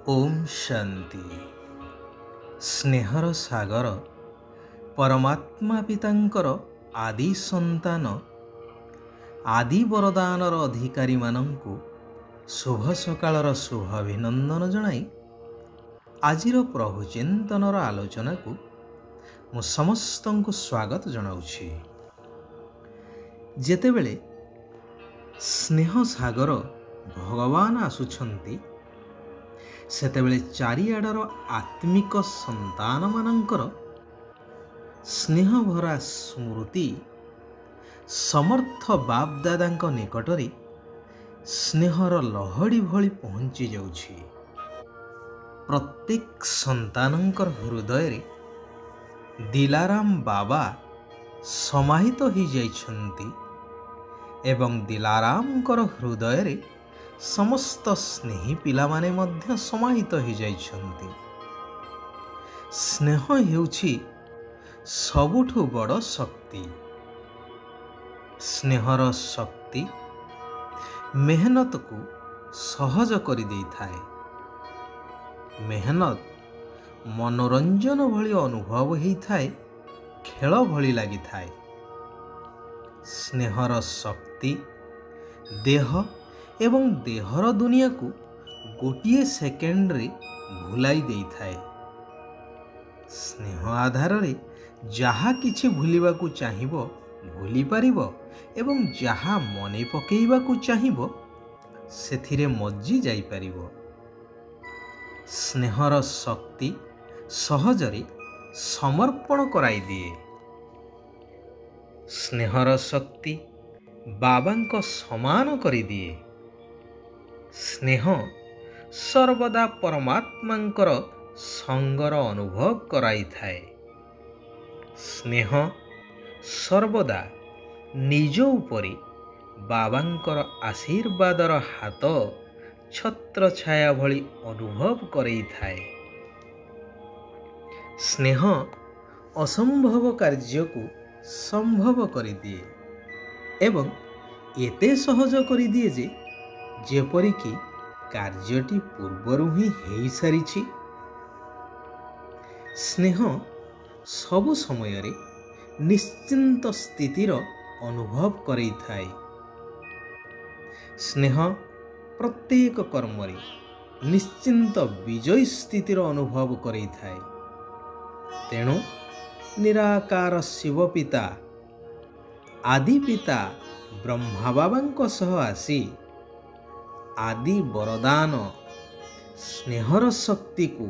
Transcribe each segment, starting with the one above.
ओम शांति। स्नेहर सागर परमात्मा पितांकर आदि संतान आदि वरदानर अधिकारी मानंकु शुभ सकाळर शुभ अभिनंदन जणाई आजिर प्रभु चिंतनर आलोचना को मु समस्तंकु स्वागत जनाउछि। जेतेबेले स्नेह सागर भगवान आसुछंती सेतेबेले चारिआडर आत्मिक संतान मानंकर स्नेह भरा स्मृति समर्थ बापदादांक निकटरे स्नेहर लहड़ी भली पहुंची जाउछि। प्रत्येक संतानंकर हृदय रे दिलाराम बाबा समाहित हो जाइछंती एवं दिलारामकर हृदय रे समस्त स्नेही पिला माने मध्य समाहित हो जाइछंती। स्नेह हेउछि सबुठु बड़ शक्ति। स्नेहर शक्ति मेहनत को सहज करि देई थाए। मेहनत मनोरंजन भली अनुभव हेई थाए, खेल भली लागि थाए। स्नेहर शक्ति देह एवं देहर दुनिया को गोटिए सेकेंड रे भुलाई देई थाए। स्नेह आधार रे जहा किछि भूलिबा को चाहिबो भूली पारिबो एवं जहा मने पकेइबा को चाहिबो सेथिरे मज्जी जाई पारिबो। स्नेहर शक्ति सहजरे समर्पण कराई दिए। स्नेहर शक्ति बाबांको समान करि दिए। स्नेह सर्वदा परमात्मांकर संगर अनुभव कराई थाए। स्नेह सर्वदा निज उपरे बाबांकर आशीर्वादर हाथ छत्र छाया भली अनुभव करई थाए। स्नेह असंभव कार्य को संभव करि दिए एवं एते सहज करि दिए जे जेपरिकी कार्यटी पूर्वरु ही हेई सारिछि। स्नेह सबु समय रे निश्चिंत स्थितिर अनुभव करई थाए। स्नेह प्रत्येक कर्म रे निश्चिंत विजय स्थितिर अनुभव करई थाए। तेणु निराकार शिव पिता आदि पिता ब्रह्मा बाबांको सह आसी आदि वरदान स्नेहर शक्ति को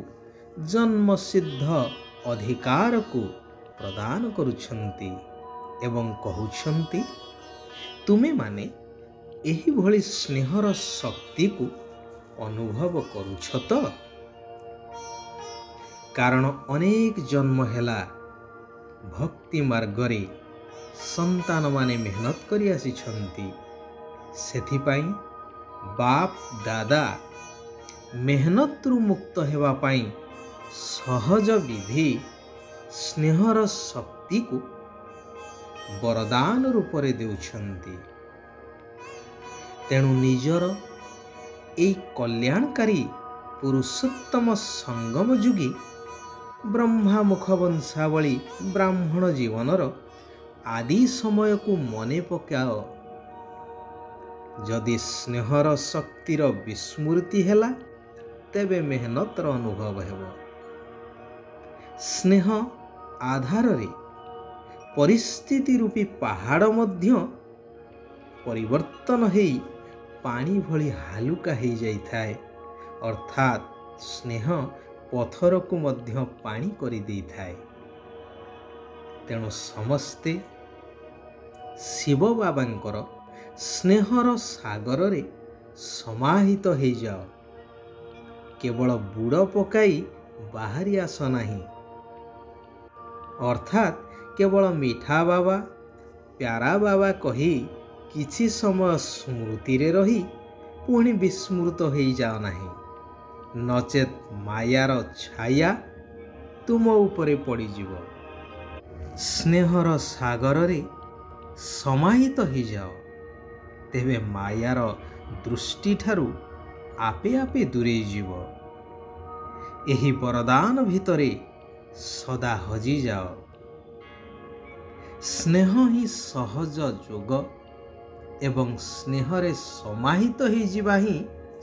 जन्म सिद्ध अधिकार को प्रदान करुछंती एवं कहउछंती तुमे माने एही भली स्नेहर शक्ति को अनुभव करुछ तो। कारण अनेक जन्म हेला भक्ति मार्ग रे संतान माने मेहनत करि आसीछंती। सेथिपाई बाप दादा मेहनत रु मुक्त हेवा पाई सहज विधि स्नेहर शक्ति को वरदान रूप रे देउछंती। तेणु निजर एई कल्याणकारी पुरुषोत्तम संगम जुगी ब्रह्मा मुख वंशावली ब्राह्मण जीवनर आदि समय को मने पकाओ। जदि स्नेहर शक्तिर विस्मृति हेला तेबे मेहनतर अनुभव हेबो। स्नेह आधार रे परिस्थिति रूपी पहाड़ मध्य परिवर्तन हेई पानी भली हालुका हेई जाई थाए। अर्थात स्नेह पथर को मध्य पानी करि देई थाए। तेणु समस्ते शिव बाबांकर स्नेहर सागर रे समाहित हो जाओ। केवल बुड़ पकाई बाहरी आस नाही। अर्थात केवल मीठा बाबा प्यारा बाबा कही किछि समय स्मृति रे रही पुणी विस्मृत हो जाओ नाही। नचेत मायार छाया तुम उपरे पड़ी जीव। स्नेहर सागर रे समाहित हो जाओ तेबे मायार दृष्टि ठारू आपे आपे दूरे जीव ଏହି ବରଦାନ ଭିତରେ ସଦା ହଜିଯାଅ। ସ୍ନେହ ହିଁ ସହଜ ଯୋଗ ଏବଂ ସ୍ନେହରେ ସମାହିତ ହୋଇଯିବା ହିଁ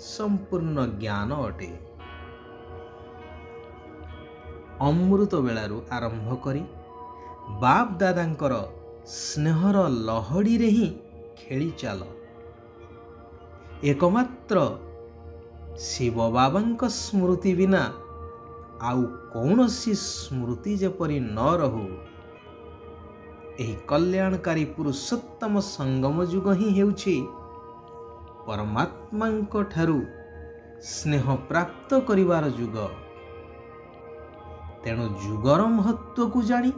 ସମ୍ପୂର୍ଣ୍ଣ ଜ୍ଞାନ ଅଟେ। ଅମୃତ ବେଳାରୁ ଆରମ୍ଭ କରି ବାପ ଦାଦାଙ୍କର ସ୍ନେହର ଲହଡ଼ିରେ ହିଁ ଖେଳି ଚାଲ। ଏକମାତ୍ର ଶିବ ବାବାଙ୍କ ସ୍ମୃତି ବିନା ଆଉ କୌଣସି ସ୍ମୃତି ଯେପରି ନ ରହୁ। ଏହି କଲ୍ୟାଣକାରୀ ପୁରୁଷୋତ୍ତମ ସଙ୍ଗମ ଯୁଗ ହିଁ ହେଉଛି ପରମାତ୍ମାଙ୍କ ଠାରୁ ସ୍ନେହ ପ୍ରାପ୍ତ କରିବାର ଯୁଗ। ତେଣୁ ଯୁଗର ମହତ୍ତ୍ୱକୁ ଜାଣି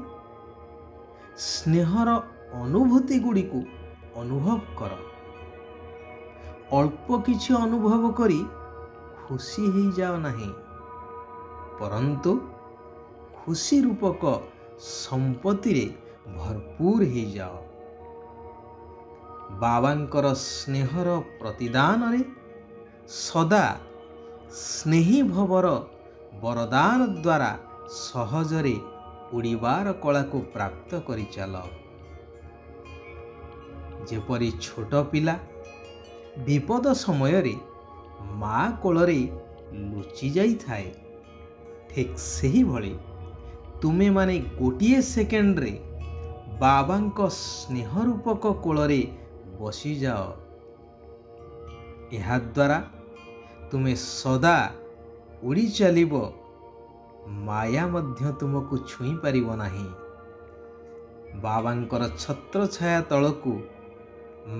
ସ୍ନେହର ଅନୁଭୂତି ଗୁଡ଼ିକୁ ଅନୁଭବ କର। ଅଳ୍ପ କିଛି ଅନୁଭବ କରି ଖୁସି ହେଇଯାଅ ନାହିଁ, ପରନ୍ତୁ ଖୁସି ରୂପକ ସମ୍ପତ୍ତିରେ ଭରପୁର ହେଇଯାଅ। ବାବାଙ୍କର ସ୍ନେହର ପ୍ରତିଦାନରେ ସଦା ସ୍ନେହୀ ଭବର ବରଦାନ ଦ୍ୱାରା ସହଜରେ ଉଡ଼ିବାର କଳାକୁ ପ୍ରାପ୍ତ କରିଚାଲ। ଯେପରି ଛୋଟ ପିଲା ବିପଦ ସମୟରେ ମା କୋଳରେ ଲୁଚି ଯାଇଥାଏ, ଠିକ୍ ସେହିଭଳି ତୁମେମାନେ ଗୋଟିଏ ସେକେଣ୍ଡରେ ବାବାଙ୍କ ସ୍ନେହ ରୂପକ କୋଳରେ ବସିଯାଅ। ଏହାଦ୍ୱାରା ତୁମେ ସଦା ଉଡ଼ି ଚାଲିବ, ମାୟା ମଧ୍ୟ ତୁମକୁ ଛୁଇଁ ପାରିବ ନାହିଁ। ବାବାଙ୍କର ଛତ୍ରଛାୟା ତଳକୁ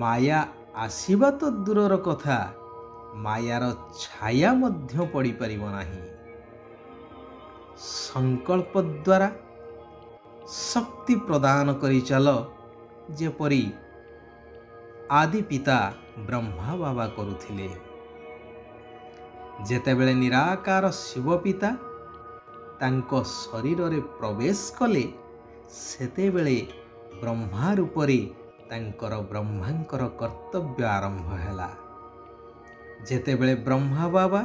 ମାୟା ଆସିବା ତ ଦୂରର କଥା, ମାୟାର ଛାୟା ମଧ୍ୟ ପଡ଼ିପାରିବ ନାହିଁ। ସଂକଳ୍ପ ଦ୍ୱାରା ଶକ୍ତି ପ୍ରଦାନ କରି ଚାଲ, ଯେପରି ଆଦି ପିତା ବ୍ରହ୍ମା ବାବା କରୁଥିଲେ। ଯେତେବେଳେ ନିରାକାର ଶିବ ପିତା ତାଙ୍କ ଶରୀରରେ ପ୍ରବେଶ କଲେ, ସେତେବେଳେ ବ୍ରହ୍ମା ରୂପରେ ବ୍ରହ୍ମାଙ୍କର କର୍ତ୍ତବ୍ୟ ଆରମ୍ଭ ହେଲା। ଯେତେବେଳେ ବ୍ରହ୍ମା ବାବା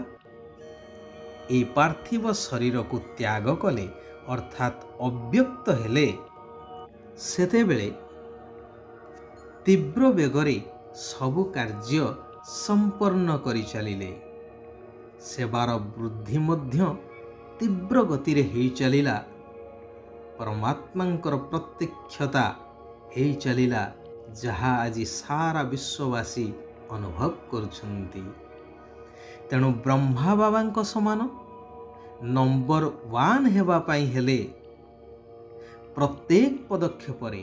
ଏହି ପାର୍ଥିବ ଶରୀରକୁ ତ୍ୟାଗ କଲେ, ଅର୍ଥାତ୍ ଅବ୍ୟକ୍ତ ହେଲେ, ସେତେବେଳେ ତୀବ୍ର ବେଗରେ ସବୁ କାର୍ଯ୍ୟ ସମ୍ପନ୍ନ କରି ଚାଲିଲେ। ସେବାର ବୃଦ୍ଧି ମଧ୍ୟ ତୀବ୍ର ଗତିରେ ହେଇ ଚାଲିଲା। ପରମାତ୍ମାଙ୍କର ପ୍ରତ୍ୟକ୍ଷତା ହେଇ ଚାଲିଲା, ଯାହା ଆଜି ସାରା ବିଶ୍ୱବାସୀ ଅନୁଭବ କରୁଛନ୍ତି। ତେଣୁ ବ୍ରହ୍ମା ବାବାଙ୍କ ସମାନ ନମ୍ବର 1 ହେବା ପାଇଁ ହେଲେ ପ୍ରତ୍ୟେକ ପଦକ୍ଷେପରେ,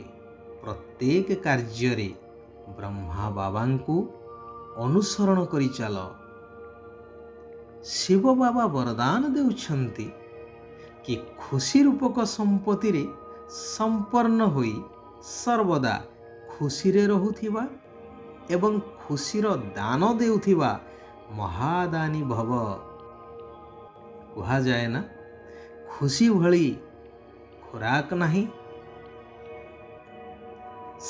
ପ୍ରତ୍ୟେକ କାର୍ଯ୍ୟରେ ବ୍ରହ୍ମା ବାବାଙ୍କୁ ଅନୁସରଣ କରି ଚାଲ। ଶିବ ବାବା ବରଦାନ ଦେଉଛନ୍ତି କି ଖୁସି ରୂପକ ସମ୍ପତ୍ତିରେ ସମ୍ପନ୍ନ ହୋଇ ସର୍ବଦା ଖୁସିରେ ରହୁଥିବା ଏବଂ ଖୁସିର ଦାନ ଦେଉଥିବା ମହାଦାନୀ ଭବ। କୁହାଯାଏ ନା, ଖୁସି ଭଳି ଖୋରାକ ନାହିଁ।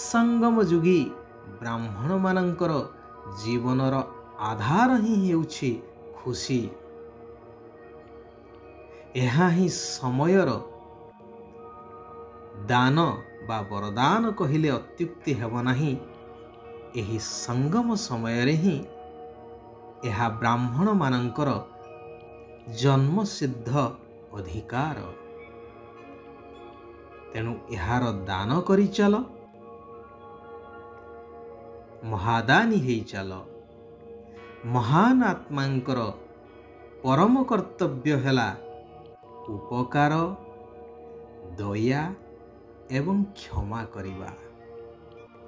ସଙ୍ଗମ ଯୁଗୀ ବ୍ରାହ୍ମଣମାନଙ୍କର ଜୀବନର ଆଧାର ହିଁ ହେଉଛି ଖୁସି। ଏହା ହିଁ ସମୟର ଦାନ ବା ବରଦାନ କହିଲେ ଅତ୍ୟୁକ୍ତି ହେବ ନାହିଁ। ଏହି ସଙ୍ଗମ ସମୟରେ ହିଁ ଏହା ବ୍ରାହ୍ମଣମାନଙ୍କର ଜନ୍ମସିଦ୍ଧ ଅଧିକାର। ତେଣୁ ଏହାର ଦାନ କରିଚାଲ, ମହାଦାନୀ ହେଇ ଚାଲ। ମହାନ ଆତ୍ମାଙ୍କର ପରମ କର୍ତ୍ତବ୍ୟ ହେଲା ଉପକାର, ଦୟା ଏବଂ କ୍ଷମା କରିବା।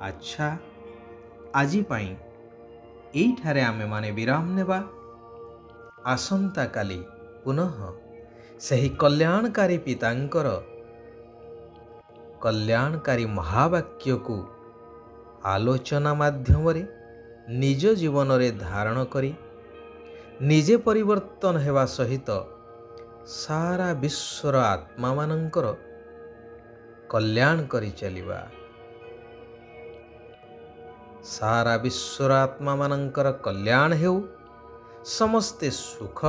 ଆଚ୍ଛା, ଆଜି ପାଇଁ ଏଇଠାରେ ଆମେମାନେ ବିରାମ ନେବା। ଆସନ୍ତାକାଲି ପୁନଃ ସେହି କଲ୍ୟାଣକାରୀ ପିତାଙ୍କର କଲ୍ୟାଣକାରୀ ମହାବାକ୍ୟକୁ ଆଲୋଚନା ମାଧ୍ୟମରେ ନିଜ ଜୀବନରେ ଧାରଣ କରି ନିଜେ ପରିବର୍ତ୍ତନ ହେବା ସହିତ ସାରା ବିଶ୍ୱର ଆତ୍ମାମାନଙ୍କର କଲ୍ୟାଣ କରି ଚାଲିବା। ସାରା ବିଶ୍ୱର ଆତ୍ମାମାନଙ୍କର କଲ୍ୟାଣ ହେଉ, ସମସ୍ତେ ସୁଖ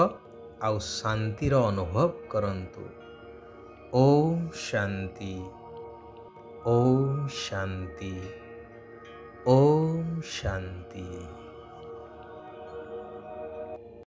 ଆଉ ଶାନ୍ତିର ଅନୁଭବ କରନ୍ତୁ। ଓମ୍ ଶାନ୍ତି, ଓମ୍ ଶାନ୍ତି, ଓମ୍ ଶାନ୍ତି।